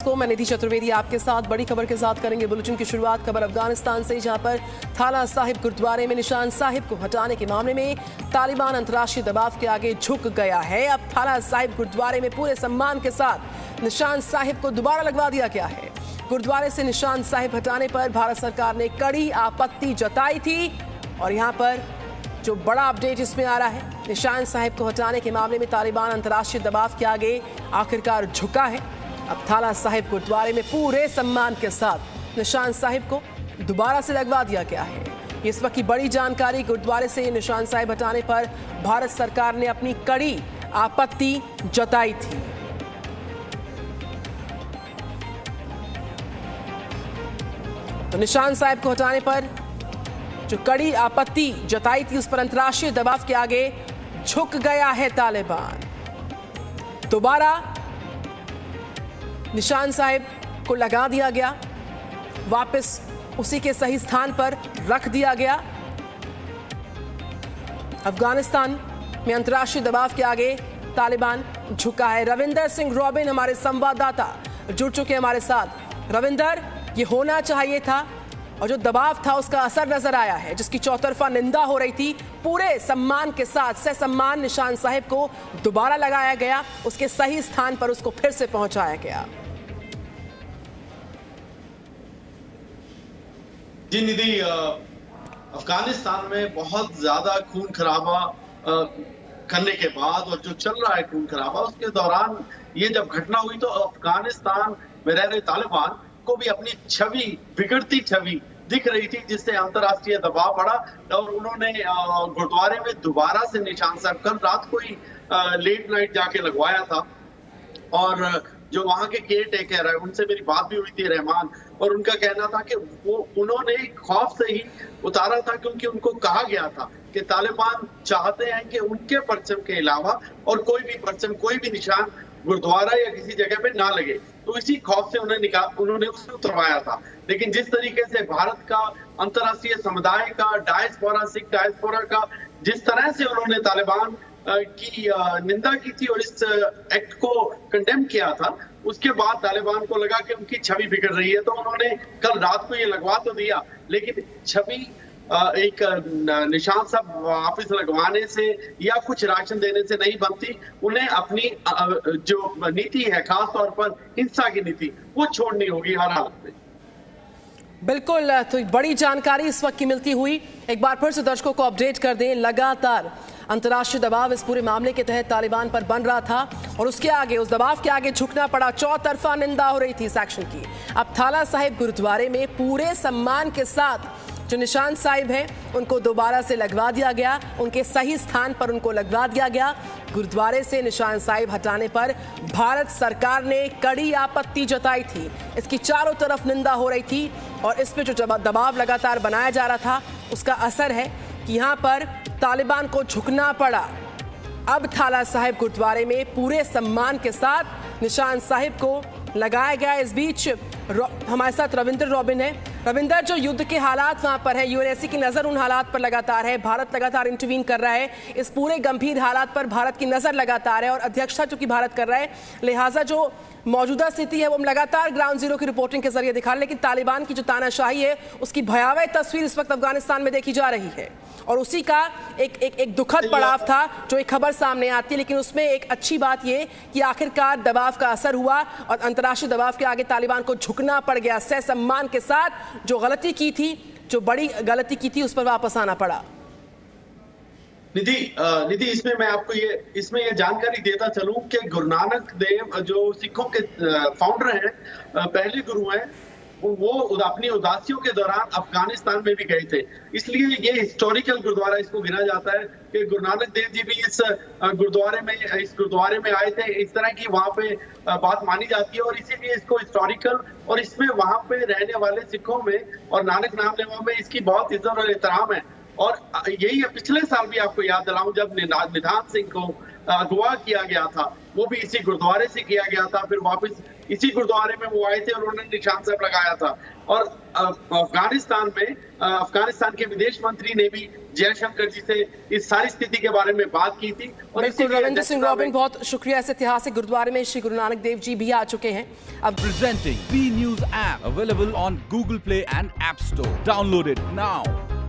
दोस्तों, मैं निधि चतुर्वेदी आपके साथ बड़ी खबर के साथ करेंगे बुलेटिन की शुरुआत। खबर अफगानिस्तान से, जहां पर थाला साहिब गुरुद्वारे में निशान साहिब को हटाने के मामले में तालिबान अंतर्राष्ट्रीय दबाव के आगे झुक गया है। अब थाला साहिब गुरुद्वारे में पूरे सम्मान के साथ निशान साहिब को दोबारा लगवा दिया गया है। गुरुद्वारे से निशान साहिब हटाने पर भारत सरकार ने कड़ी आपत्ति जताई थी और यहाँ पर जो बड़ा अपडेट इसमें आ रहा है, निशान साहिब को हटाने के मामले में तालिबान अंतर्राष्ट्रीय दबाव के आगे आखिरकार झुका है। अब थाला साहिब गुरुद्वारे में पूरे सम्मान के साथ निशान साहिब को दोबारा से लगवा दिया गया है। इस वक्त की बड़ी जानकारी, गुरुद्वारे से निशान साहिब हटाने पर भारत सरकार ने अपनी कड़ी आपत्ति जताई थी। तो निशान साहिब को हटाने पर जो कड़ी आपत्ति जताई थी, उस पर अंतर्राष्ट्रीय दबाव के आगे झुक गया है तालिबान। दोबारा निशान साहिब को लगा दिया गया, वापस उसी के सही स्थान पर रख दिया गया। अफगानिस्तान में अंतर्राष्ट्रीय दबाव के आगे तालिबान झुका है। रविंदर सिंह रॉबिन हमारे संवाददाता जुड़ चुके हैं हमारे साथ। रविंदर, ये होना चाहिए था और जो दबाव था उसका असर नजर आया है, जिसकी चौतरफा निंदा हो रही थी, पूरे सम्मान के साथ ससम्मान निशान साहिब को दोबारा लगाया गया, उसके सही स्थान पर उसको फिर से पहुंचाया गया। जी निधि, अफगानिस्तान में बहुत ज्यादा खून खराबा करने के बाद और जो चल रहा है खून खराबा, उसके दौरान ये जब घटना हुई तो अफगानिस्तान में रह रहे तालिबान को भी अपनी छवि, बिगड़ती छवि दिख रही थी, जिससे अंतर्राष्ट्रीय दबाव बढ़ा और उन्होंने गुरुद्वारे में दोबारा से निशान साहिब कल रात को ही लेट नाइट जाके लगवाया था। और जो वहां के केयर टेकर है, उनसे मेरी बात भी हुई थी, रहमान, और उनका कहना था कि वो उन्होंने खौफ से ही उतारा था, क्योंकि उनको कहा गया था कि तालिबान चाहते हैं कि उनके परचम के अलावा और कोई भी परचम, कोई भी निशान गुरुद्वारा या किसी जगह पे ना लगे। तो इसी खौफ से उन्होंने उसे उतरवाया था। लेकिन जिस तरीके से भारत का, अंतर्राष्ट्रीय समुदाय का, डायस्पोरा, सिख डायस्पोरा का जिस तरह से उन्होंने तालिबान की निंदा की थी और इस एक्ट को कंडेम किया था, उसके बाद तालिबान को लगा कि उनकी छवि बिगड़ रही है, तो उन्होंने कल रात को ये लगवा तो दिया, लेकिन छवि एक निशान साहब वापस लगवाने से या कुछ राशन देने से नहीं बनती। उन्हें अपनी जो नीति है, खास तौर पर हिंसा की नीति, वो छोड़नी होगी हर हालत में। बिल्कुल, तो बड़ी जानकारी इस वक्त की मिलती हुई। एक बार फिर से दर्शकों को अपडेट कर दें, लगातार अंतर्राष्ट्रीय दबाव इस पूरे मामले के तहत तालिबान पर बन रहा था और उसके आगे, उस दबाव के आगे झुकना पड़ा। चौतरफा निंदा हो रही थी इस एक्शन की। अब थाला साहिब गुरुद्वारे में पूरे सम्मान के साथ जो निशान साहिब हैं, उनको दोबारा से लगवा दिया गया, उनके सही स्थान पर उनको लगवा दिया गया। गुरुद्वारे से निशान साहिब हटाने पर भारत सरकार ने कड़ी आपत्ति जताई थी, इसकी चारों तरफ निंदा हो रही थी और इस पे जो दबाव लगातार बनाया जा रहा था, उसका असर है कि यहाँ पर तालिबान को झुकना पड़ा। अब थाला साहिब गुरुद्वारे में पूरे सम्मान के साथ निशान साहिब को लगाया गया। इस बीच हमारे साथ रविंदर रॉबिन है। रविंदर, जो युद्ध के हालात वहां पर है, यूएनएससी की नजर उन हालात पर लगातार है, भारत लगातार इंटरवीन कर रहा है, इस पूरे गंभीर हालात पर भारत की नजर लगातार है और अध्यक्षता चूंकि भारत कर रहा है, लिहाजा जो मौजूदा स्थिति है वो हम लगातार ग्राउंड जीरो की रिपोर्टिंग के जरिए दिखा रहे हैं, लेकिन तालिबान की जो तानाशाही है उसकी भयावह तस्वीर इस वक्त अफगानिस्तान में देखी जा रही है और उसी का एक दुखद पड़ाव था जो एक खबर सामने आती है। लेकिन उसमें एक अच्छी बात ये कि आखिरकार दबाव का असर हुआ और अंतर्राष्ट्रीय दबाव के आगे तालिबान को झुकना पड़ गया। सहसम्मान के साथ जो गलती की थी, जो बड़ी गलती की थी, उस पर वापस आना पड़ा। निधि, इसमें मैं आपको ये जानकारी देता चलूं कि गुरु नानक देव जो सिखों के फाउंडर हैं, पहले गुरु हैं, वो अपनी उदासियों के दौरान अफगानिस्तान में भी गए थे। इसलिए ये हिस्टोरिकल गुरुद्वारा इसको गिना जाता है कि गुरु नानक देव जी भी इस गुरुद्वारे में आए थे। इस तरह की वहां पे बात मानी जाती है और इसीलिए इसको हिस्टोरिकल, और इसमें वहां पे रहने वाले सिखों में और नानक नाम लेवा में इसकी बहुत इज्जत और एहतराम है। और यही पिछले साल भी आपको याद दिलाऊं, जब निधान सिंह को अगवा किया गया था, वो भी इसी गुरुद्वारे से किया गया था, फिर वापस इसी गुरुद्वारे में वो आए थे और उन्होंने निशान साहब लगाया था। और अफगानिस्तान में अफगानिस्तान के विदेश मंत्री ने भी जयशंकर जी से इस सारी स्थिति के बारे में बात की थी। और बिल्कुल रविंद्र सिंह रॉबिन, बहुत शुक्रिया। इस ऐतिहासिक गुरुद्वारे में श्री गुरु नानक देव जी भी आ चुके हैं। अब Presenting B News app available on Google Play and App Store. Download it now.